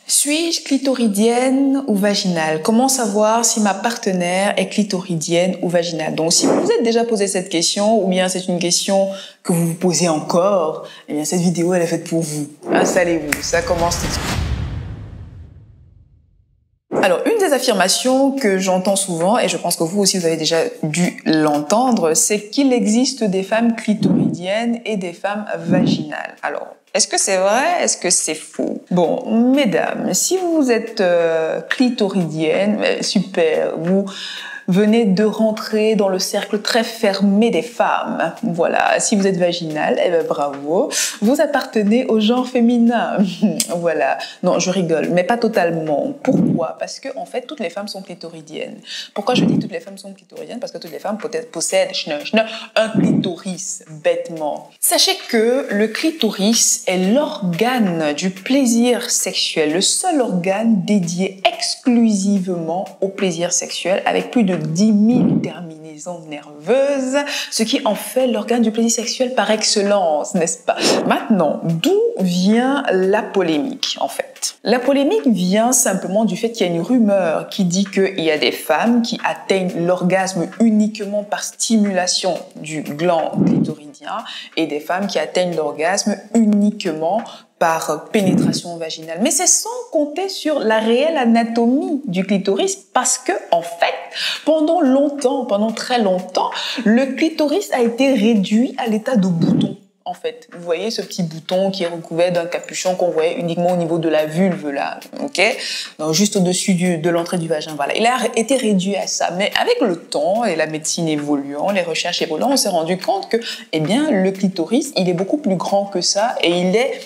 Suis-je clitoridienne ou vaginale? Comment savoir si ma partenaire est clitoridienne ou vaginale? Donc, si vous vous êtes déjà posé cette question, ou bien c'est une question que vous vous posez encore, eh bien, cette vidéo, elle est faite pour vous. Installez-vous, ça commence tout de suite. Alors, une des affirmations que j'entends souvent, et je pense que vous aussi vous avez déjà dû l'entendre, c'est qu'il existe des femmes clitoridiennes et des femmes vaginales. Alors, est-ce que c'est vrai? Est-ce que c'est faux? Bon, mesdames, si vous êtes clitoridienne, super, vous venez de rentrer dans le cercle très fermé des femmes. Voilà, si vous êtes vaginale, eh ben bravo, vous appartenez au genre féminin. Voilà, non, je rigole, mais pas totalement. Pourquoi? Parce que en fait, toutes les femmes sont clitoridiennes. Pourquoi je dis toutes les femmes sont clitoridiennes? Parce que toutes les femmes possèdent un clitoris, bêtement. Sachez que le clitoris est l'organe du plaisir sexuel, le seul organe dédié exclusivement au plaisir sexuel, avec plus de 10 000 terminaisons nerveuses, ce qui en fait l'organe du plaisir sexuel par excellence, n'est-ce pas? Maintenant, d'où vient la polémique, en fait? La polémique vient simplement du fait qu'il y a une rumeur qui dit qu'il y a des femmes qui atteignent l'orgasme uniquement par stimulation du gland clitoridien et des femmes qui atteignent l'orgasme uniquement par pénétration vaginale. Mais c'est sans compter sur la réelle anatomie du clitoris parce que, en fait, pendant très longtemps, le clitoris a été réduit à l'état de bouton. En fait, vous voyez ce petit bouton qui est recouvert d'un capuchon qu'on voyait uniquement au niveau de la vulve, là, ok? Donc, juste au-dessus de l'entrée du vagin, voilà. Il a été réduit à ça. Mais avec le temps et la médecine évoluant, les recherches évoluant, on s'est rendu compte que, eh bien, le clitoris, il est beaucoup plus grand que ça et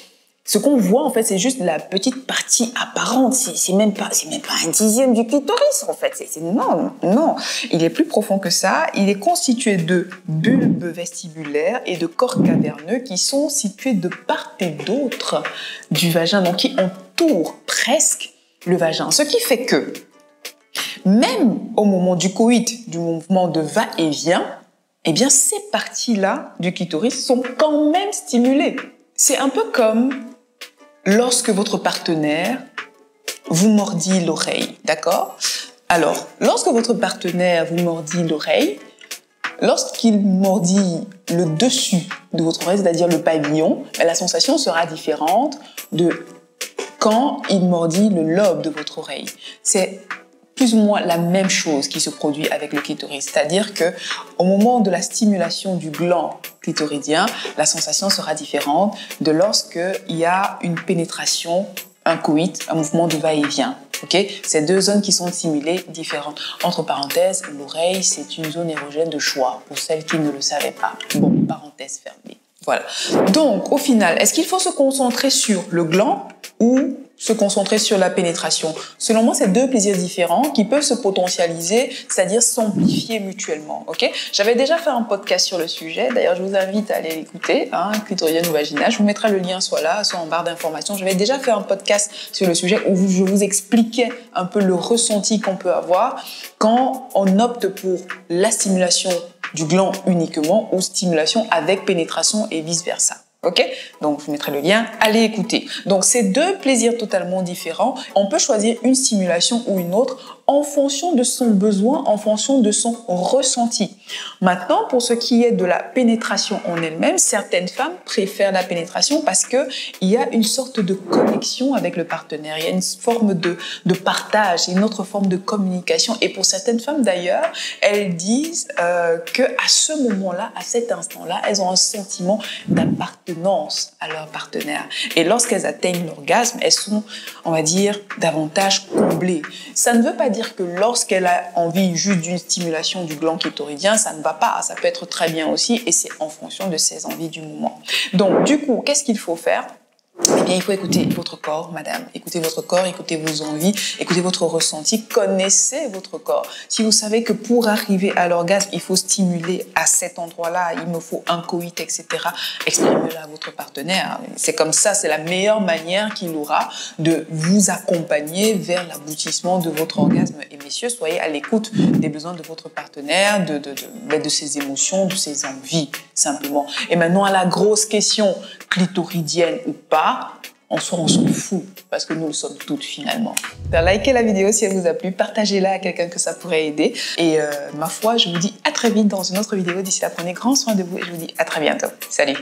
ce qu'on voit, en fait, c'est juste la petite partie apparente. C'est même pas un dixième du clitoris, en fait. Non. Il est plus profond que ça. Il est constitué de bulbes vestibulaires et de corps caverneux qui sont situés de part et d'autre du vagin, donc qui entourent presque le vagin. Ce qui fait que, même au moment du coït, du mouvement de va-et-vient, eh bien, ces parties-là du clitoris sont quand même stimulées. C'est un peu comme lorsque votre partenaire vous mordit l'oreille, d'accord? Alors, lorsque votre partenaire vous mordit l'oreille, lorsqu'il mordit le dessus de votre oreille, c'est-à-dire le pavillon, la sensation sera différente de quand il mordit le lobe de votre oreille. C'est plus ou moins la même chose qui se produit avec le clitoris. C'est-à-dire que au moment de la stimulation du gland clitoridien, la sensation sera différente de lorsqu'il y a une pénétration, un coït, un mouvement de va-et-vient. Okay? C'est deux zones qui sont stimulées différentes. Entre parenthèses, l'oreille, c'est une zone érogène de choix, pour celles qui ne le savaient pas. Bon, parenthèse fermée. Voilà. Donc, au final, est-ce qu'il faut se concentrer sur le gland ou se concentrer sur la pénétration? Selon moi, c'est deux plaisirs différents qui peuvent se potentialiser, c'est-à-dire s'amplifier mutuellement. Ok? J'avais déjà fait un podcast sur le sujet. D'ailleurs, je vous invite à aller l'écouter, clitoridienne ou vaginale. Je vous mettrai le lien soit là, soit en barre d'informations. J'avais déjà fait un podcast sur le sujet où je vous expliquais un peu le ressenti qu'on peut avoir quand on opte pour la stimulation du gland uniquement ou stimulation avec pénétration et vice-versa. Ok? Donc, je vous mettrai le lien. Allez écouter. Donc, c'est deux plaisirs totalement différents. On peut choisir une stimulation ou une autre en fonction de son besoin, en fonction de son ressenti. Maintenant, pour ce qui est de la pénétration en elle-même, certaines femmes préfèrent la pénétration parce que il y a une sorte de connexion avec le partenaire. Il y a une forme de partage, une autre forme de communication. Et pour certaines femmes d'ailleurs, elles disent que à ce moment-là, à cet instant-là, elles ont un sentiment d'appartenance à leur partenaire. Et lorsqu'elles atteignent l'orgasme, elles sont, on va dire, davantage comblées. Ça ne veut pas dire que lorsqu'elle a envie juste d'une stimulation du gland clitoridien, ça ne va pas. Ça peut être très bien aussi et c'est en fonction de ses envies du moment. Donc, du coup, qu'est-ce qu'il faut faire? Eh bien, il faut écouter votre corps, madame. Écoutez votre corps, écoutez vos envies, écoutez votre ressenti, connaissez votre corps. Si vous savez que pour arriver à l'orgasme, il faut stimuler à cet endroit-là, il me faut un coït, etc., exprimez-le à votre partenaire. C'est comme ça, c'est la meilleure manière qu'il aura de vous accompagner vers l'aboutissement de votre orgasme. Et messieurs, soyez à l'écoute des besoins de votre partenaire, de ses émotions, de ses envies, simplement. Et maintenant, à la grosse question, clitoridienne ou pas, En soi, on s'en fout, parce que nous le sommes toutes finalement. Likez la vidéo si elle vous a plu, partagez-la à quelqu'un que ça pourrait aider. Et ma foi, je vous dis à très vite dans une autre vidéo. D'ici là, prenez grand soin de vous et je vous dis à très bientôt. Salut!